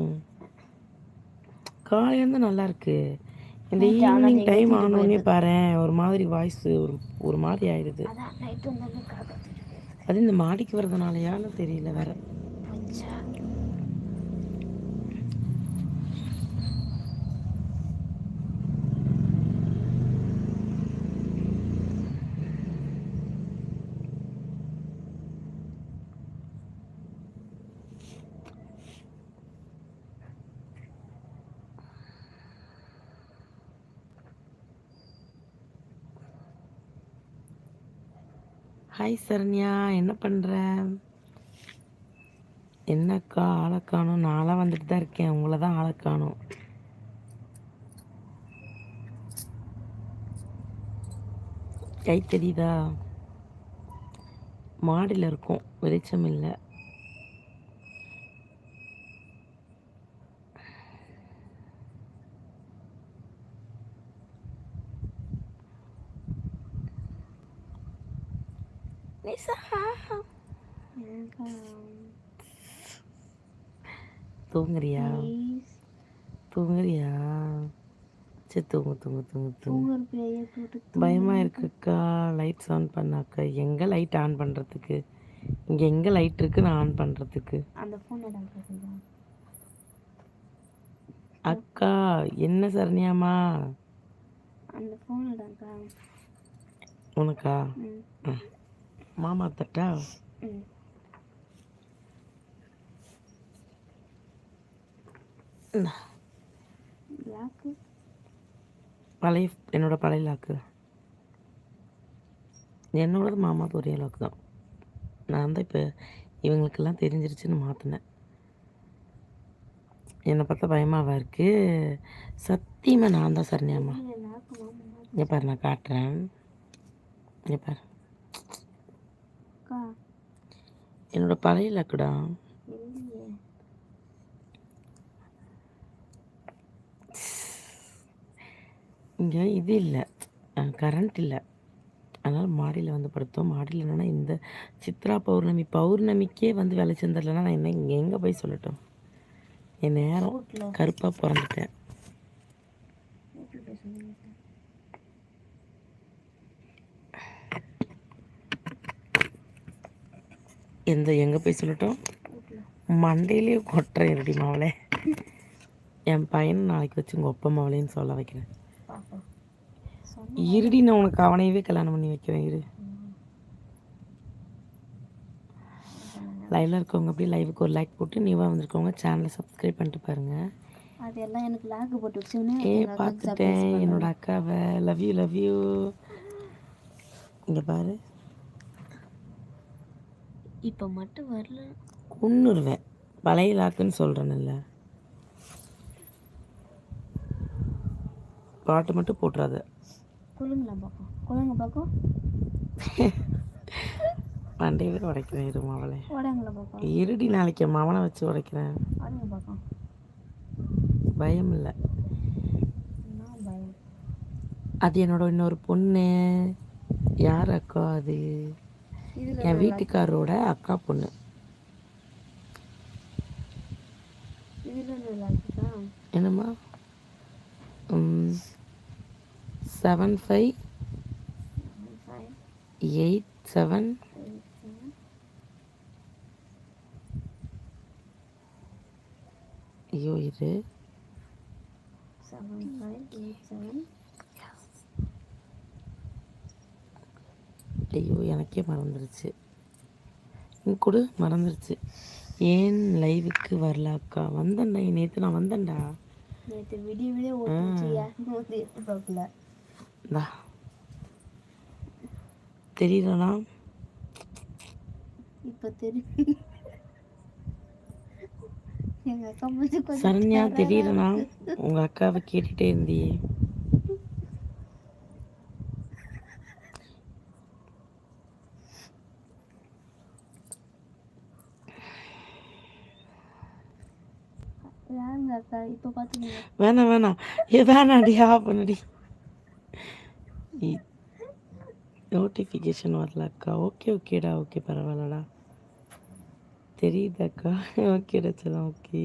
ம். காலையிலேருந்து நல்லாயிருக்கு. இந்த நைட்டு ஆனால் ஈவினிங் எங்கே டைம் தூக்கிட்டு ஆனோடனே போயிடுது. பாரேன், ஒரு மாதிரி வாய்ஸு ஒரு மாதிரி ஆயிடுது. அதான் நைட்டு வந்தாலும் காக்கா தூக்கிட்டு போயிடுது. அது இந்த மாடிக்கு வர்றதுனாலயான்னு தெரியல வேற. போச்சா ஹாய் சரண்யா, என்ன பண்ணுற? என்னக்கா ஆளை காணோம்? நான்லாம் வந்துட்டு தான் இருக்கேன், உங்களை தான் ஆளை காணோம். கை தெரியுதா? மாடியில் இருக்கும், வெளிச்சம் இல்லை. தூங்குறியா? தூங்குறியா? சரி தூங்கு தூங்கு தூங்கு தூங்கு. பயமாக இருக்குக்கா, லைட்ஸ் ஆன் பண்ணாக்கா. எங்கே லைட் ஆன் பண்ணுறதுக்கு? இங்கே எங்கே லைட் இருக்குது நான் ஆன் பண்ணுறதுக்கு? அந்த ஃபோன் அக்கா என்ன சரண்யாமா? அந்த ஃபோனுடாக்கா. உனக்கா? மாமா தட்டா? லாக்கு பழைய என்னோட பழைய லாக்கு. என்னோடது மாமாவுக்கு ஒரே லாக்கு தான். நான் தான் இப்போ இவங்களுக்கெல்லாம் தெரிஞ்சிருச்சுன்னு மாற்றினேன். என்னை பார்த்தா பயமாவா இருக்குது? சத்தியமாக நான் தான் சரண்யாமா. இங்கே பாரு, நான் காட்டுறேன். இங்கே பாரு, என்னோட பழைய லாக்குடா. இங்கே இது இல்லை, கரண்ட் இல்லை. அதனால் மாடியில் வந்து படுத்தோம். மாடியில் என்னென்னா இந்த சித்ரா பௌர்ணமிக்கே வந்து வேலை செஞ்சிடலன்னா நான் என்ன இங்கே எங்கே போய் சொல்லட்டும்? என் நேரம் கருப்பாக பிறந்துட்டேன். எங்கே போய் சொல்லட்டும்? மண்டையிலேயே கொட்டுறேன் ரெடி மாவளே. என் பையனை நாளைக்கு வச்சு உங்கள் ஒப்ப மாவளேன்னு சொல்ல வைக்கிறேன். இருடி, நான் உனக்கு அவனையவே கல்யாணம் பண்ணி வைக்கிறேன். இரு, லைவில் இருக்கவங்க அப்படியே லைவுக்கு ஒரு லைக் போட்டு நீவாக வந்திருக்கவங்க சேனலை சப்ஸ்கிரைப் பண்ணிட்டு பாருங்கள். அதெல்லாம் எனக்கு லாக் போட்டு வச்சுன்னு பார்த்துட்டேன் என்னோட அக்காவை. Love you love you. இங்கே பாரு, இப்போ மட்டும் வரல கொன்னுருவேன். பழைய லாக்குன்னு சொல்கிறேன்ல, பாட்டு மட்டும் போட்டுறாத. குழுங்களா பார்க்கும், குழுங்க பார்க்கும். மண்டையவே உடைக்கிறேன் இரு மாவளே. உடைங்களா பார்க்கும். இருடி, நாளைக்கு மாவனை வச்சு உடைக்கிறேன். உடைங்க பார்க்கும். பயம் இல்லை, பயம். அது என்னோட இன்னொரு பொண்ணு. யார் அக்கா அது? என் வீட்டுக்காரோட அக்கா பொண்ணு. என்னம்மா? 7587. ஐயோ இது 7587. ஐயோ எனக்கே மறந்துருச்சு. கொடு, மறந்துருச்சு. ஏன் லைவுக்கு வரல அக்கா? வந்தேன்டா, நேற்று நான் வந்தேன்டா. நேற்று விடிய ஓட்டுச்சியா, எடுத்து பார்க்கல. தெரியலண்ணா, இப்போ தெரியும். எங்கள் அக்கா மட்டும் சரண்யா தெரியலண்ணா, உங்கள் அக்காவை கேட்டுகிட்டே இருந்தியே. வேணாம் வேணாடி, ஆஃப் பண்ணடி. நோட்டிஃபிகேஷன் வரல அக்கா. ஓகேடா, ஓகே பரவாயில்லடா. தெரியுதாக்கா? ஓகேடா, சரி ஓகே.